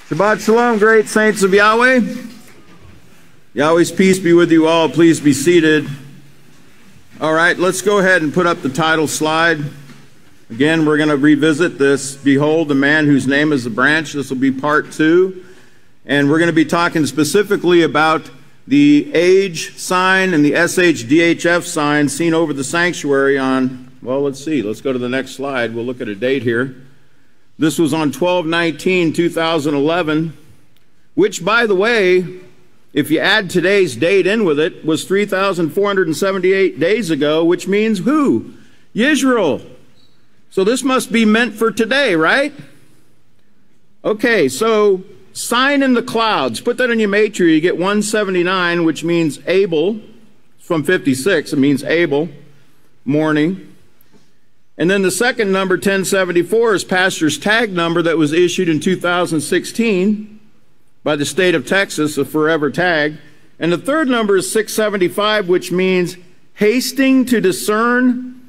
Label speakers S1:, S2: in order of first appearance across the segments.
S1: Shabbat Shalom, great saints of Yahweh. Yahweh's peace be with you all. Please be seated. All right, let's go ahead and put up the title slide. Again, we're going to revisit this, Behold, the man whose name is the branch. This will be part 2. And we're going to be talking specifically about the age sign and the SHDHF sign seen over the sanctuary on, well, let's see. Let's go to the next slide. We'll look at a date here. This was on 12/19/2011, which, by the way, if you add today's date in with it, was 3,478 days ago, which means who? Yisrayl. So this must be meant for today, right? Okay, so sign in the clouds. Put that in Yahmatria. You get 179, which means able. From 56, it means able, morning. And then the second number, 1074, is pastor's tag number that was issued in 2016 by the state of Texas, a forever tag. And the third number is 675, which means hasting to discern,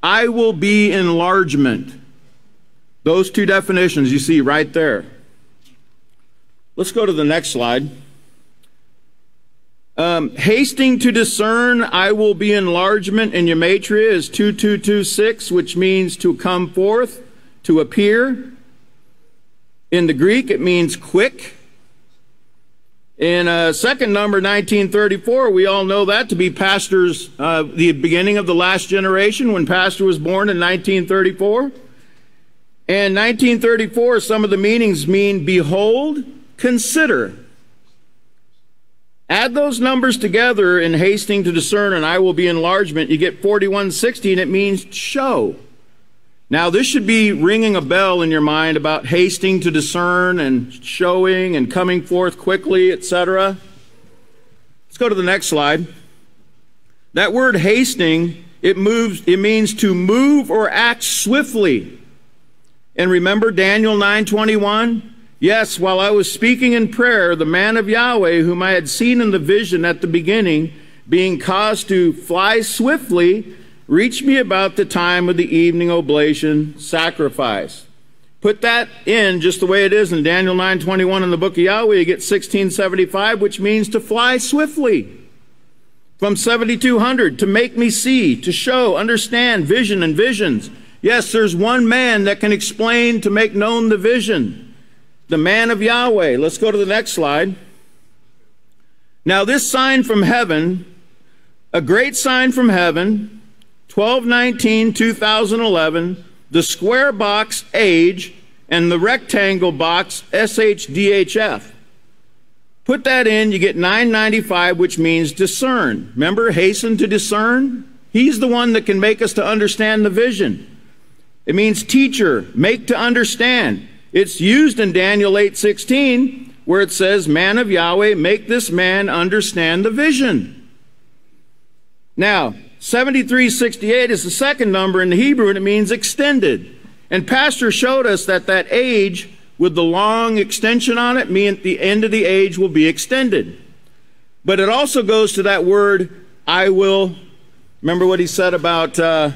S1: I will be enlargement. Those two definitions you see right there. Let's go to the next slide. Hasting to discern, I will be enlargement in Yahmatria is 2226, which means to come forth, to appear. In the Greek, it means quick. In second number, 1934, we all know that to be pastor's, the beginning of the last generation when pastor was born in 1934. And 1934, some of the meanings mean behold, consider. Add those numbers together in hasting to discern and I will be enlargement. You get 4160 and it means show. Now this should be ringing a bell in your mind about hasting to discern and showing and coming forth quickly, etc. Let's go to the next slide. That word hasting, it means to move or act swiftly. And remember Daniel 9:21? Yes, while I was speaking in prayer, the man of Yahweh, whom I had seen in the vision at the beginning, being caused to fly swiftly, reached me about the time of the evening oblation sacrifice. Put that in just the way it is in Daniel 9:21 in the book of Yahweh, you get 1675, which means to fly swiftly. From 7200, to make me see, to show, understand, vision and visions. Yes, there's one man that can explain to make known the vision. The man of Yahweh. Let's go to the next slide. Now this sign from heaven, a great sign from heaven, 12/19/2011, the square box age and the rectangle box SHDHF. Put that in, you get 995, which means discern. Remember, hasten to discern? He's the one that can make us to understand the vision. It means teacher, make to understand. It's used in Daniel 8:16, where it says, man of Yahweh, make this man understand the vision. Now, 7368 is the second number in the Hebrew, and it means extended. And Pastor showed us that that age, with the long extension on it, means the end of the age will be extended. But it also goes to that word, I will. Remember what he said about, I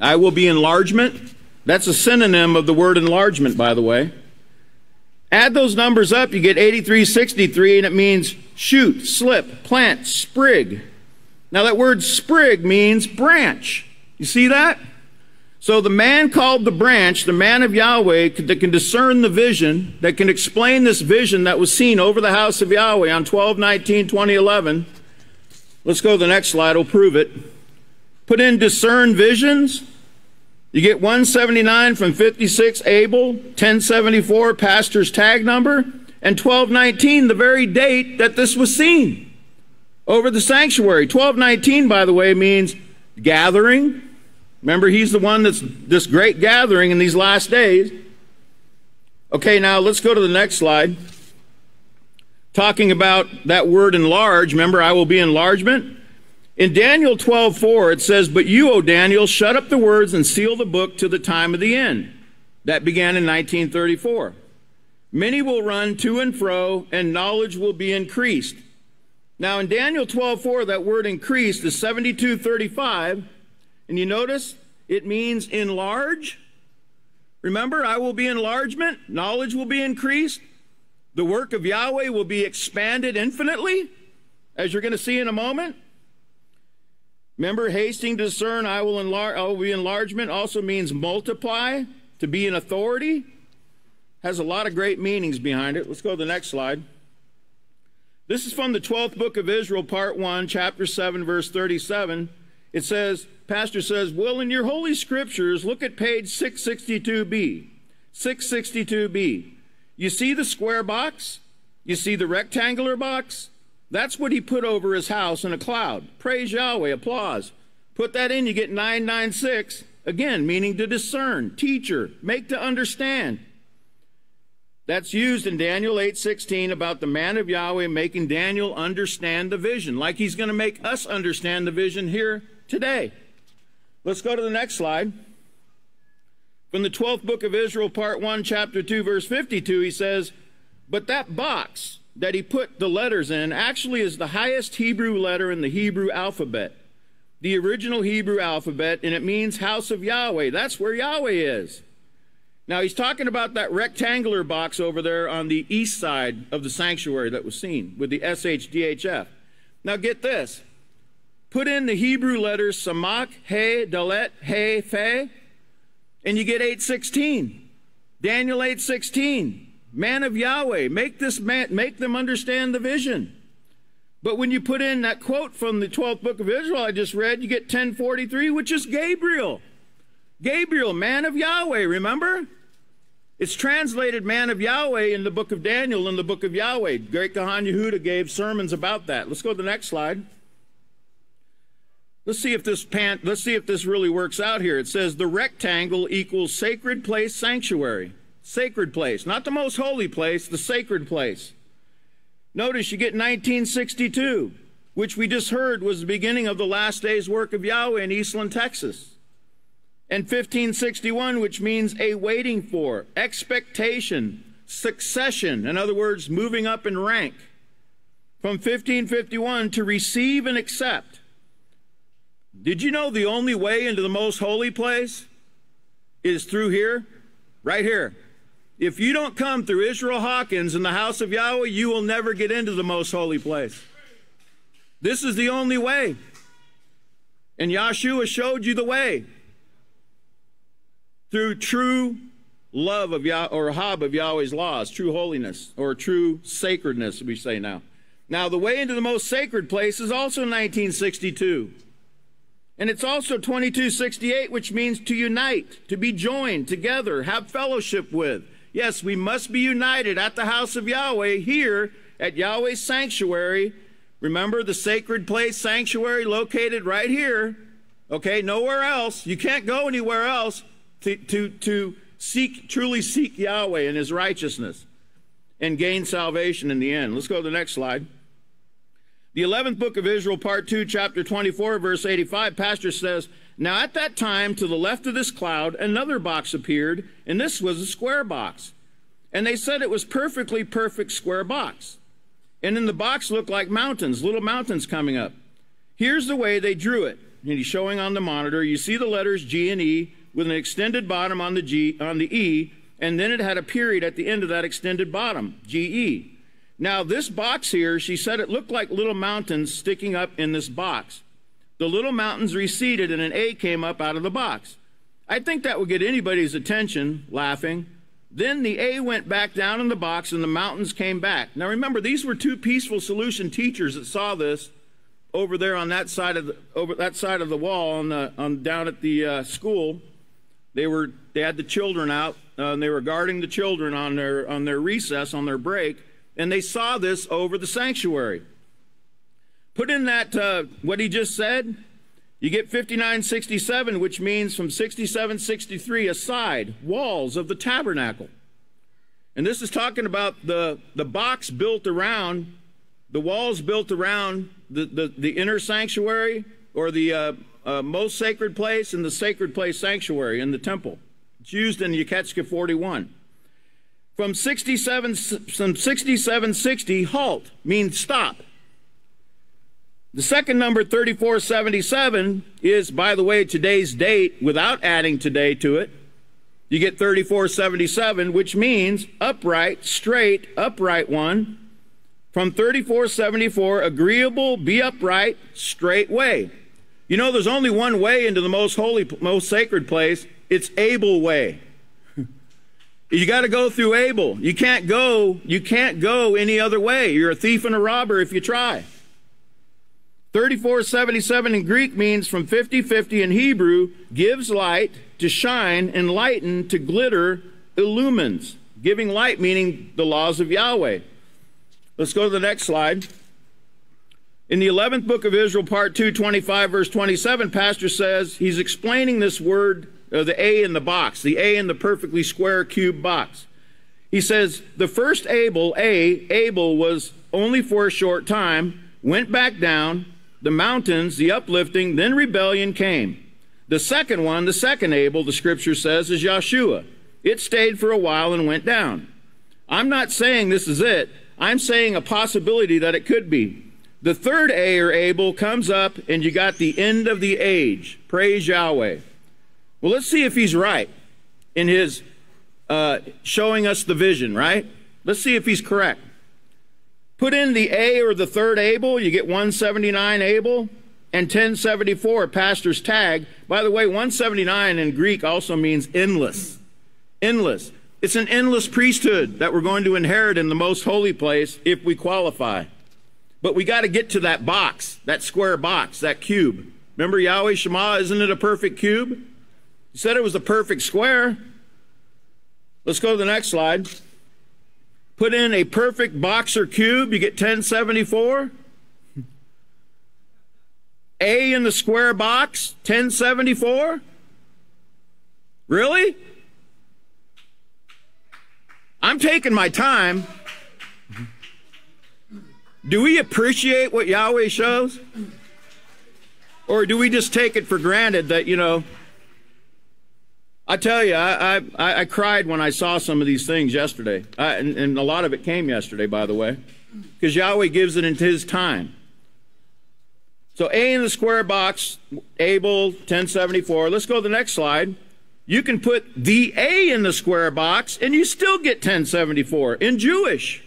S1: will be enlargement? That's a synonym of the word enlargement, by the way. Add those numbers up, you get 8363, and it means shoot, slip, plant, sprig. Now that word sprig means branch. You see that? So the man called the branch, the man of Yahweh, that can discern the vision, that can explain this vision that was seen over the house of Yahweh on 12/19/2011. Let's go to the next slide, it'll prove it. Put in discern visions. You get 179 from 56 able, 1074 pastor's tag number, and 1219 the very date that this was seen over the sanctuary. 1219, by the way, means gathering. Remember, he's the one that's this great gathering in these last days. Okay, now let's go to the next slide. Talking about that word enlarge, remember, I will be enlargement. In Daniel 12:4, it says, but you, O Daniel, shut up the words and seal the book to the time of the end. That began in 1934. Many will run to and fro, and knowledge will be increased. Now, in Daniel 12:4, that word increased is 7235, and you notice it means enlarge. Remember, I will be enlargement, knowledge will be increased, the work of Yahweh will be expanded infinitely, as you're going to see in a moment. Remember, hasting to discern, I will be enlargement also means multiply, to be in authority. Has a lot of great meanings behind it. Let's go to the next slide. This is from the 12th book of Israel, part 1, chapter 7, verse 37. It says, Pastor says, well, in your holy scriptures, look at page 662b. 662b. You see the square box? You see the rectangular box? That's what he put over his house in a cloud. Praise Yahweh, applause. Put that in, you get 996. Again, meaning to discern, teacher, make to understand. That's used in Daniel 8:16 about the man of Yahweh making Daniel understand the vision, like he's going to make us understand the vision here today. Let's go to the next slide. From the 12th book of Israel, part 1, chapter 2, verse 52, he says, but that box that he put the letters in actually is the highest Hebrew letter in the Hebrew alphabet, the original Hebrew alphabet, and it means house of Yahweh. That's where Yahweh is. Now, he's talking about that rectangular box over there on the east side of the sanctuary that was seen with the SHDHF. Now, get this. Put in the Hebrew letters Samak, He, Dalet, He, Fe, and you get 816. Daniel 8:16. Man of Yahweh, make them understand the vision. But when you put in that quote from the 12th book of Israel I just read, you get 1043, which is Gabriel. Gabriel, man of Yahweh, remember? It's translated man of Yahweh in the book of Daniel, in the book of Yahweh. Great Kahan Yehuda gave sermons about that. Let's go to the next slide. Let's see if this really works out here. It says the rectangle equals sacred place, sanctuary. Sacred place, not the most holy place, the sacred place. Notice you get 1962, which we just heard was the beginning of the last day's work of Yahweh in Eastland, Texas. And 1561, which means a waiting for, expectation, succession. In other words, moving up in rank. From 1551, to receive and accept. Did you know the only way into the most holy place is through here? Right here. If you don't come through Israel Hawkins in the house of Yahweh, you will never get into the most holy place. This is the only way. And Yahshua showed you the way. Through true love of Yah, or hab of Yahweh's laws, true holiness, or true sacredness, we say now. Now, the way into the most sacred place is also 1962. And it's also 2268, which means to unite, to be joined together, have fellowship with. Yes, we must be united at the house of Yahweh here at Yahweh's sanctuary. Remember the sacred place sanctuary located right here. Okay, nowhere else. You can't go anywhere else to truly seek Yahweh and his righteousness and gain salvation in the end. Let's go to the next slide. The 11th book of Israel, part 2, chapter 24, verse 85, Pastor says, now at that time, to the left of this cloud, another box appeared, and this was a square box. And they said it was perfect square box. And then the box looked like mountains, little mountains coming up. Here's the way they drew it. And he's showing on the monitor. You see the letters G and E with an extended bottom on the E, and then it had a period at the end of that extended bottom, GE. Now, this box here, she said it looked like little mountains sticking up in this box. The little mountains receded and an A came up out of the box. I think that would get anybody's attention, laughing. Then the A went back down in the box and the mountains came back. Now remember, these were two Peaceful Solution teachers that saw this over there on that side of the wall down at the school. They had the children out and they were guarding the children on their recess, on their break. And they saw this over the sanctuary. Put in that, what he just said, you get 5967, which means from 6763, aside, walls of the tabernacle. And this is talking about the box built around, the walls built around the inner sanctuary, or the most sacred place, and the sacred place sanctuary in the temple. It's used in Yeketska 41. From 6760, halt, means stop. The second number, 3477, is, by the way, today's date without adding today to it. You get 3477, which means upright, straight, upright one. From 3474, agreeable, be upright, straight way. You know, there's only one way into the most holy, most sacred place. It's Abel way. You got to go through Abel. You can't go any other way. You're a thief and a robber if you try. 3477 in Greek means from 50-50 in Hebrew, gives light, to shine, enlighten, to glitter, illumines. Giving light meaning the laws of Yahweh. Let's go to the next slide. In the 11th book of Israel, part 2, 25, verse 27, Pastor says he's explaining this word, the A in the box, the A in the perfectly square cube box. He says, the first Abel, Abel was only for a short time, went back down, the mountains, the uplifting, then rebellion came. The second one, the second Abel, the scripture says, is Yahshua. It stayed for a while and went down. I'm not saying this is it. I'm saying a possibility that it could be. The third A or Abel comes up and you got the end of the age. Praise Yahweh. Well, let's see if he's right in his showing us the vision, right? Let's see if he's correct. Put in the A or the third Abel, you get 179 Abel and 1074, pastor's tag. By the way, 179 in Greek also means endless. Endless. It's an endless priesthood that we're going to inherit in the most holy place if we qualify. But we got to get to that box, that square box, that cube. Remember Yahweh Shema, isn't it a perfect cube? He said it was a perfect square. Let's go to the next slide. Put in a perfect boxer cube, you get 1074. A in the square box, 1074. Really? I'm taking my time. Do we appreciate what Yahweh shows? Or do we just take it for granted that, you know, I tell you, I cried when I saw some of these things yesterday. And a lot of it came yesterday, by the way, because Yahweh gives it in his time. So A in the square box, Abel, 1074. Let's go to the next slide. You can put the A in the square box, and you still get 1074 in Jewish.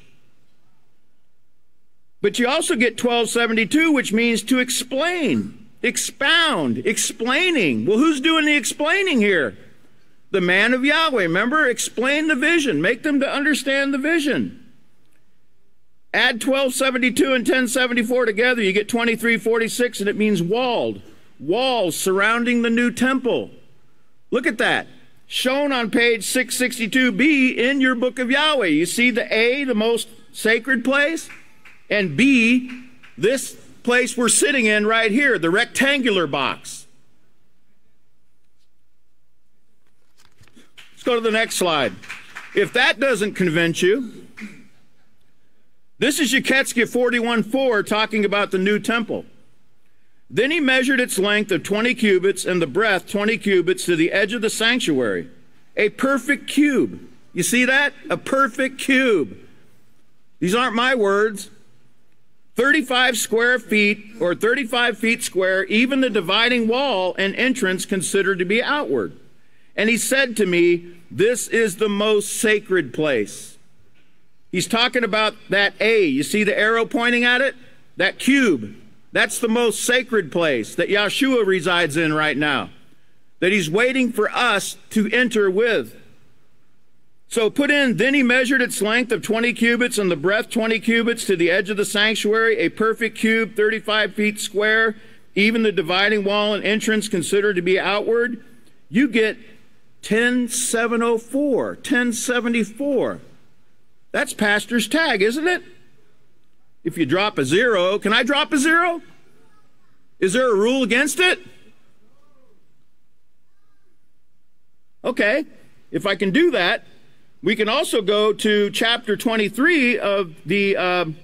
S1: But you also get 1272, which means to explain, expound, explaining. Well, who's doing the explaining here? The man of Yahweh. Remember, explain the vision. Make them to understand the vision. Add 1272 and 1074 together, you get 2346, and it means walled. Walls surrounding the new temple. Look at that. Shown on page 662b in your book of Yahweh. You see the A, the most sacred place, and B, this place we're sitting in right here, the rectangular box. Let's go to the next slide. If that doesn't convince you, this is Yeketskeh 41:4 talking about the new temple. Then he measured its length of 20 cubits and the breadth 20 cubits to the edge of the sanctuary. A perfect cube. You see that? A perfect cube. These aren't my words. 35 square feet, or 35 feet square, even the dividing wall and entrance considered to be outward. And he said to me, this is the most sacred place. He's talking about that A. You see the arrow pointing at it? That cube. That's the most sacred place that Yahshua resides in right now, that he's waiting for us to enter with. So put in, then he measured its length of 20 cubits and the breadth 20 cubits to the edge of the sanctuary, a perfect cube, 35 feet square, even the dividing wall and entrance considered to be outward. You get 10704, 1074. That's pastor's tag, isn't it? If you drop a zero, can I drop a zero? Is there a rule against it? Okay, if I can do that, we can also go to chapter 23 of the,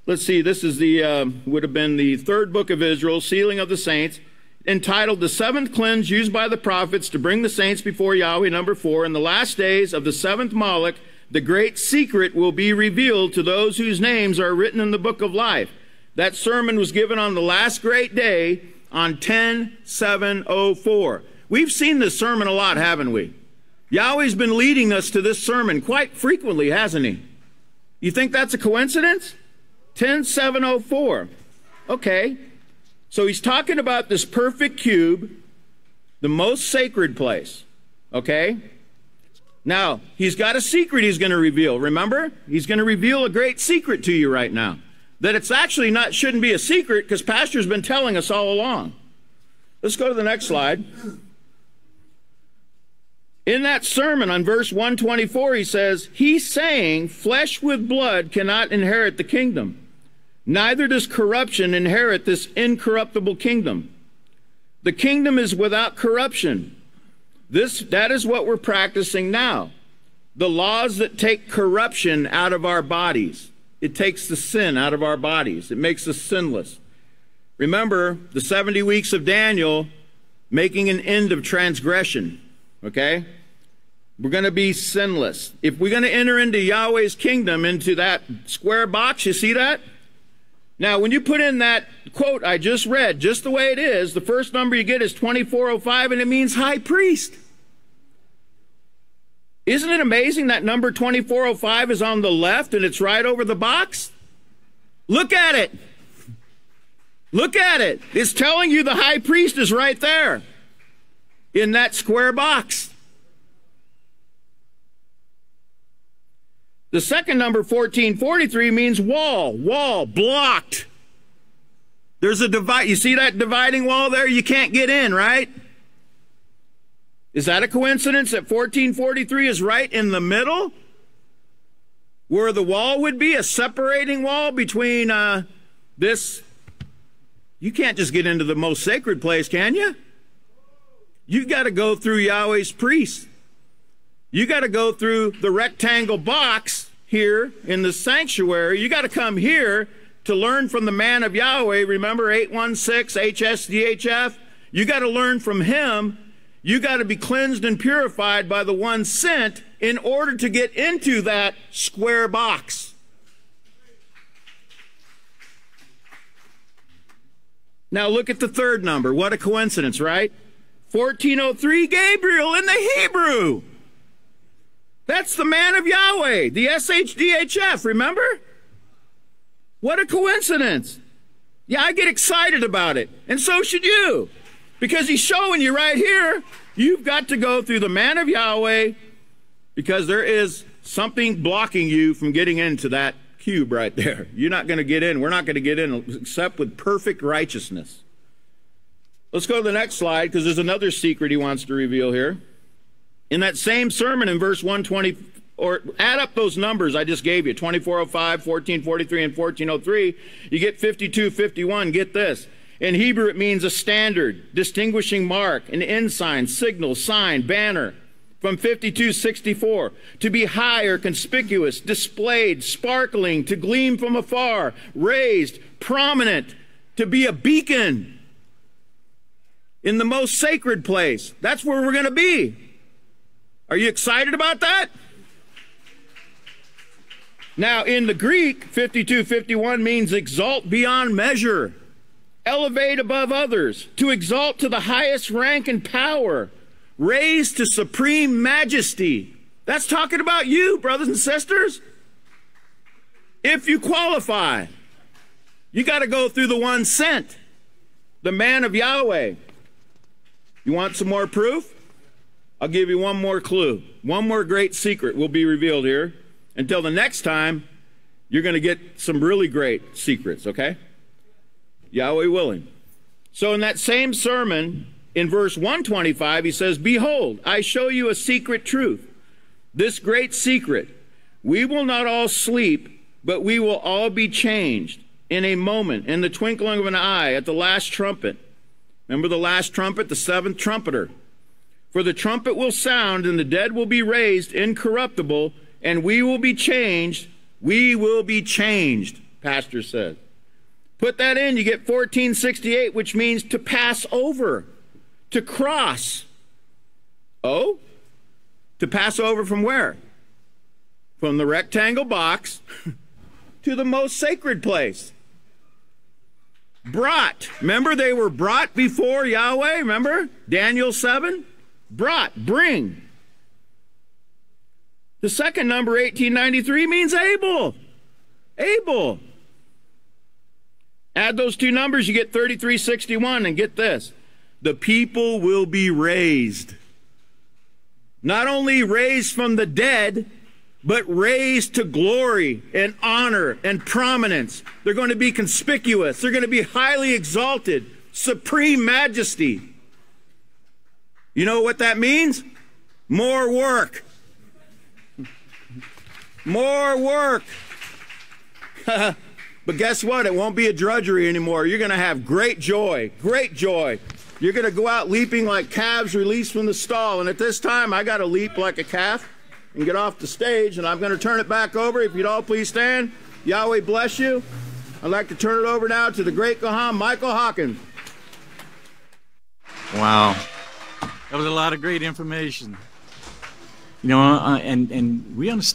S1: let's see, this is the, would have been the third book of Israel, Sealing of the Saints, entitled The Seventh Cleanse Used by the Prophets to Bring the Saints Before Yahweh, number 4. In the last days of the seventh Moloch, the great secret will be revealed to those whose names are written in the book of life. That sermon was given on the last great day on 10/7/04. We've seen this sermon a lot, haven't we? Yahweh's been leading us to this sermon quite frequently, hasn't he? You think that's a coincidence? 10:704. Okay. So he's talking about this perfect cube, the most sacred place. Okay? Now, he's got a secret he's going to reveal. Remember? He's going to reveal a great secret to you right now. That it's actually shouldn't be a secret because Pastor's been telling us all along. Let's go to the next slide. In that sermon on verse 124, he says, he's saying flesh with blood cannot inherit the kingdom. Neither does corruption inherit this incorruptible kingdom. The kingdom is without corruption. That is what we're practicing now. The laws that take corruption out of our bodies. It takes the sin out of our bodies. It makes us sinless. Remember, the 70 weeks of Daniel, making an end of transgression. Okay? We're going to be sinless. If we're going to enter into Yahweh's kingdom, into that square box, you see that? Now, when you put in that quote I just read, just the way it is, the first number you get is 2405, and it means high priest. Isn't it amazing that number 2405 is on the left and it's right over the box? Look at it. Look at it. It's telling you the high priest is right there in that square box. The second number, 1443, means wall, blocked. There's a divide. You see that dividing wall there? You can't get in, right? Is that a coincidence that 1443 is right in the middle? Where the wall would be, a separating wall between this. You can't just get into the most sacred place, can you? You've got to go through Yahweh's priests. You got to go through the rectangle box here in the sanctuary. You got to come here to learn from the man of Yahweh. Remember 816 HSDHF? You got to learn from him. You got to be cleansed and purified by the one sent in order to get into that square box. Now look at the third number. What a coincidence, right? 1403, Gabriel in the Hebrew. That's the man of Yahweh, the SHDHF, remember? What a coincidence. Yeah, I get excited about it, and so should you. Because he's showing you right here, you've got to go through the man of Yahweh because there is something blocking you from getting into that cube right there. You're not going to get in. We're not going to get in except with perfect righteousness. Let's go to the next slide because there's another secret he wants to reveal here. In that same sermon in verse 120, or add up those numbers I just gave you, 2405, 1443, and 1403, you get 5251. Get this. In Hebrew, it means a standard, distinguishing mark, an ensign, signal, sign, banner. From 5264, to be high or conspicuous, displayed, sparkling, to gleam from afar, raised, prominent, to be a beacon in the most sacred place. That's where we're going to be. Are you excited about that? Now, in the Greek, 5251 means exalt beyond measure, elevate above others, to exalt to the highest rank and power, raised to supreme majesty. That's talking about you, brothers and sisters. If you qualify, you got to go through the one sent, the man of Yahweh. You want some more proof? I'll give you one more clue. One more great secret will be revealed here. Until the next time, you're going to get some really great secrets, okay? Yahweh willing. So in that same sermon, in verse 125, he says, behold, I show you a secret truth. This great secret, we will not all sleep, but we will all be changed in a moment, in the twinkling of an eye, at the last trumpet. Remember the last trumpet, the seventh trumpeter. For the trumpet will sound, and the dead will be raised incorruptible, and we will be changed. We will be changed, Pastor says. Put that in, you get 1468, which means to pass over, to cross. Oh? To pass over from where? From the rectangle box to the most sacred place. Brought. Remember, they were brought before Yahweh. Remember? Daniel 7? Brought. Bring. The second number, 1893, means able. Able. Add those two numbers, you get 3361, and get this. The people will be raised. Not only raised from the dead, but raised to glory and honor and prominence. They're going to be conspicuous. They're going to be highly exalted. Supreme majesty. You know what that means? More work. More work. But guess what? It won't be a drudgery anymore. You're going to have great joy. Great joy. You're going to go out leaping like calves released from the stall. And at this time, I got to leap like a calf and get off the stage. And I'm going to turn it back over. If you'd all please stand. Yahweh bless you. I'd like to turn it over now to the great Kohan, Michael Hawkins.
S2: Wow. That was a lot of great information. You know, and we understand.